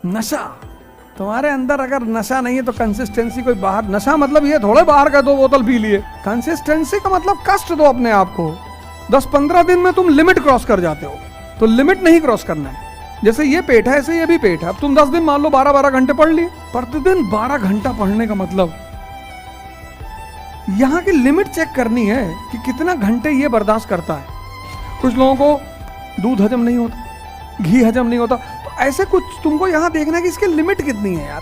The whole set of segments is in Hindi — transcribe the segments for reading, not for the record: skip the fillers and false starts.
नशा तुम्हारे अंदर अगर नशा नहीं है तो कंसिस्टेंसी कोई बाहर, नशा मतलब ये थोड़े बाहर का 2 बोतल पी लिए, कंसिस्टेंसी का मतलब कष्ट दो अपने आप को। 10-15 दिन में तुम लिमिट क्रॉस कर जाते हो, तो लिमिट नहीं क्रॉस करना है। जैसे ये पेट है ऐसे ये भी पेट है। अब तुम 10 दिन मान लो 12-12 घंटे पढ़ लिए, प्रतिदिन 12 घंटा पढ़ने का मतलब यहां की लिमिट चेक करनी है कि कितना घंटे ये बर्दाश्त करता है। कुछ लोगों को दूध हजम नहीं होता, घी हजम नहीं होता, तो ऐसे कुछ तुमको यहां देखना है कि इसकी लिमिट कितनी है यार।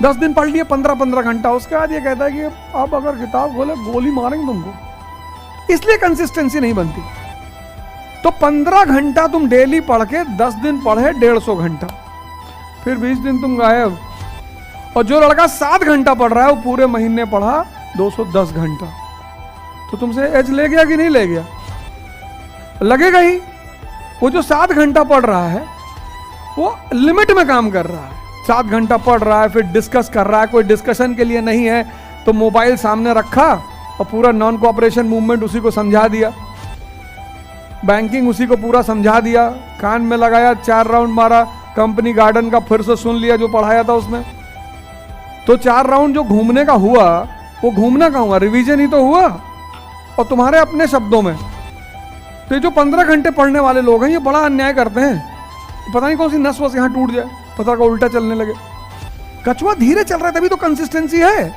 10 दिन पढ़ लिए 15-15 घंटा, उसके बाद ये कहता है कि आप अगर किताब खोले गोली मारेंगे तुमको, इसलिए कंसिस्टेंसी नहीं बनती। तो 15 घंटा तुम डेली पढ़ के 10 दिन पढ़े 150 घंटा, फिर 20 दिन तुम गायब। और जो लड़का 7 घंटा पढ़ रहा है वो पूरे महीने पढ़ा 210 घंटा, तो तुमसे एज ले गया कि नहीं ले गया? लगेगा ही। वो जो 7 घंटा पढ़ रहा है वो लिमिट में काम कर रहा है। 7 घंटा पढ़ रहा है, फिर डिस्कस कर रहा है, कोई डिस्कशन के लिए नहीं है तो मोबाइल सामने रखा और पूरा नॉन कोऑपरेशन मूवमेंट उसी को समझा दिया, बैंकिंग उसी को पूरा समझा दिया, कान में लगाया, 4 राउंड मारा, कंपनी गार्डन का फिर से सुन लिया जो पढ़ाया था उसमें। तो 4 राउंड जो घूमने का हुआ वो घूमना का हुआ, रिवीजन ही तो हुआ। और तुम्हारे अपने शब्दों में तो ये जो 15 घंटे पढ़ने वाले लोग हैं ये बड़ा अन्याय करते हैं। पता नहीं कौन सी नस वस यहाँ टूट जाए, पता का उल्टा चलने लगे। कछुआ धीरे चल रहा है तभी तो कंसिस्टेंसी है।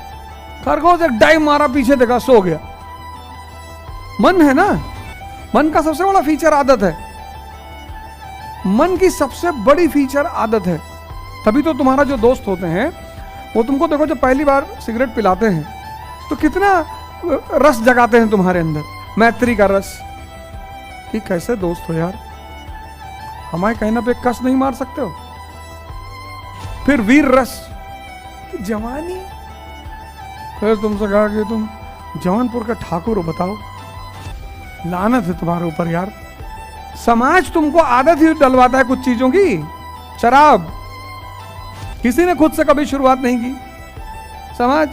खरगोश एक डाइव मारा, पीछे देखा, सो गया। मन है ना, मन का सबसे बड़ा फीचर आदत है। मन की सबसे बड़ी फीचर आदत है। तभी तो तुम्हारा जो दोस्त होते हैं वो तुमको देखो जब पहली बार सिगरेट पिलाते हैं तो कितना रस जगाते हैं तुम्हारे अंदर, मैत्री का रस कि कैसे दोस्त हो यार, हमारे कहने पे कस नहीं मार सकते हो। फिर वीर रस, जवानी, फिर तुमसे कहा कि तुम जौनपुर का ठाकुर हो, बताओ लानत है तुम्हारे ऊपर यार। समाज तुमको आदत ही डलवाता है कुछ चीजों की। शराब किसी ने खुद से कभी शुरुआत नहीं की, समाज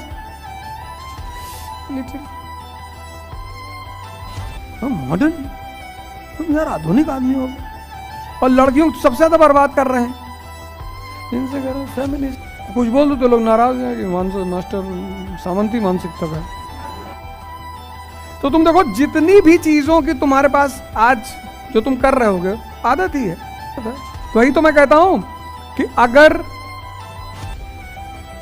मॉडर्न, तुम यार आधुनिक आदमी हो। और लड़कियों को सबसे ज्यादा बर्बाद कर रहे हैं, इनसे कह रहे हैं फेमिनिस्ट। कुछ बोल दो तो लोग नाराज हैं कि मास्टर सामंती मानसिकता का। तो तुम देखो जितनी भी चीजों की तुम्हारे पास आज जो तुम कर रहे होगे आदत ही है। तो वही तो मैं कहता हूं कि अगर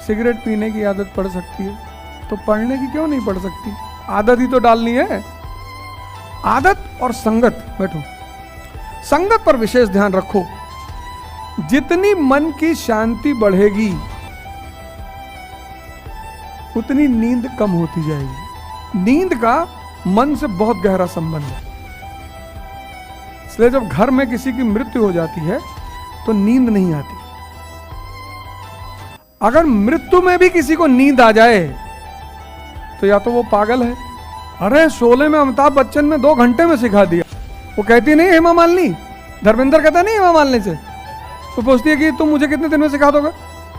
सिगरेट पीने की आदत पड़ सकती है तो पढ़ने की क्यों नहीं पड़ सकती? आदत ही तो डालनी है। आदत और संगत, बैठो, संगत पर विशेष ध्यान रखो। जितनी मन की शांति बढ़ेगी उतनी नींद कम होती जाएगी। नींद का मन से बहुत गहरा संबंध है। इसलिए जब घर में किसी की मृत्यु हो जाती है तो नींद नहीं आती। अगर मृत्यु में भी किसी को नींद आ जाए तो या तो वो पागल है। अरे शोले में अमिताभ बच्चन ने 2 घंटे में सिखा दिया। वो कहती नहीं हेमा मालिनी, धर्मेंद्र कहता नहीं हेमा मालिनी से, तो पूछती है कि तुम मुझे कितने दिन में सिखा दोगे?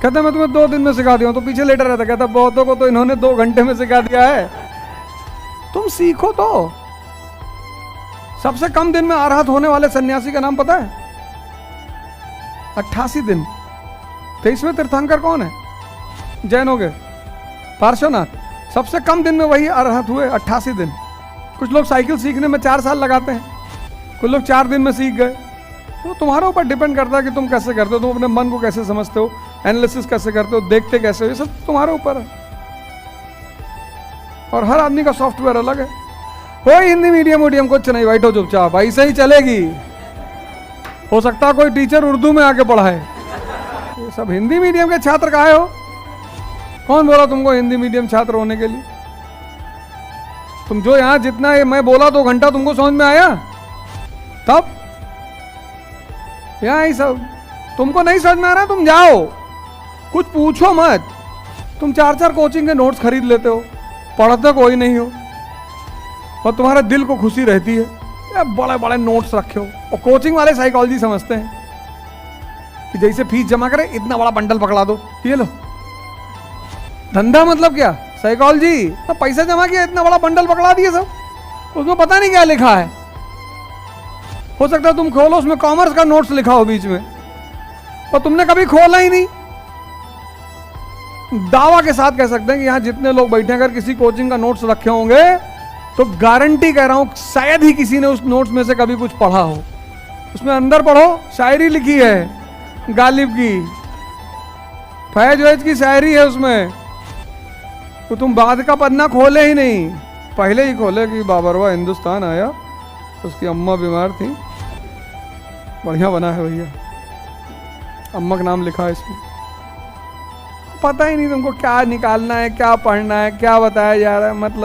कहता मैं तुम्हें 2 दिन में सिखा दिया। तो पीछे लेटा रहता, कहता बहुतों को तो इन्होंने 2 घंटे में सिखा दिया है, तुम सीखो तो। सबसे कम दिन में अरहत होने वाले सन्यासी का नाम पता है? 88 दिन। 23वें तीर्थंकर कौन है? जैनों के पार्श्वनाथ। सबसे कम दिन में वही अरहत हुए, 88 दिन। कुछ लोग साइकिल सीखने में 4 साल लगाते हैं, कुछ लोग 4 दिन में सीख गए। तो तुम्हारे ऊपर डिपेंड करता है कि तुम कैसे करते हो, तुम अपने मन को कैसे समझते हो, एनालिसिस कैसे करते हो, देखते कैसे हो, ये सब तुम्हारे ऊपर है। और हर आदमी का सॉफ्टवेयर अलग है। कोई हिंदी मीडियम कुछ नहीं, बैठो चुपचाप, ऐसे ही चलेगी। हो सकता है कोई टीचर उर्दू में आके पढ़ाए। ये सब हिंदी मीडियम के छात्र काहे हो? कौन बोला तुमको हिंदी मीडियम छात्र होने के लिए? तुम जो यहां जितना ये मैं बोला 2 घंटा तुमको समझ में आया? तब यहाँ ही सब तुमको नहीं समझ में आ रहा, तुम जाओ, कुछ पूछो मत। तुम 4-4 कोचिंग के नोट्स खरीद लेते हो, पढ़ते कोई नहीं हो, और तुम्हारे दिल को खुशी रहती है या बड़े बड़े नोट्स रखे हो। और कोचिंग वाले साइकोलॉजी समझते हैं कि जैसे फीस जमा करे इतना बड़ा बंडल पकड़ा दो, ये लो। धंधा मतलब क्या? साइकोलॉजी। तो पैसा जमा किया, इतना बड़ा बंडल पकड़ा दिए सब, उसमें पता नहीं क्या लिखा है। हो सकता है तुम खोलो उसमें कॉमर्स का नोट्स लिखा हो बीच में, और तुमने कभी खोला ही नहीं। दावा के साथ कह सकते हैं कि यहां जितने लोग बैठे हैं, अगर किसी कोचिंग का नोट्स रखे होंगे तो गारंटी कह रहा हूं शायद ही किसी ने उस नोट्स में से कभी कुछ पढ़ा हो। उसमें अंदर पढ़ो, शायरी लिखी है गालिब की, फैज वैज की शायरी है उसमें। तो तुम बाद का पन्ना खोले ही नहीं, पहले ही खोले कि बाबरवा हिंदुस्तान आया, उसकी अम्मा बीमार थी। बढ़िया बना है भैया, अम्मा का नाम लिखा है इसमें। पता ही नहीं तुमको क्या निकालना है, क्या पढ़ना है, क्या बताया जा रहा है, मतलब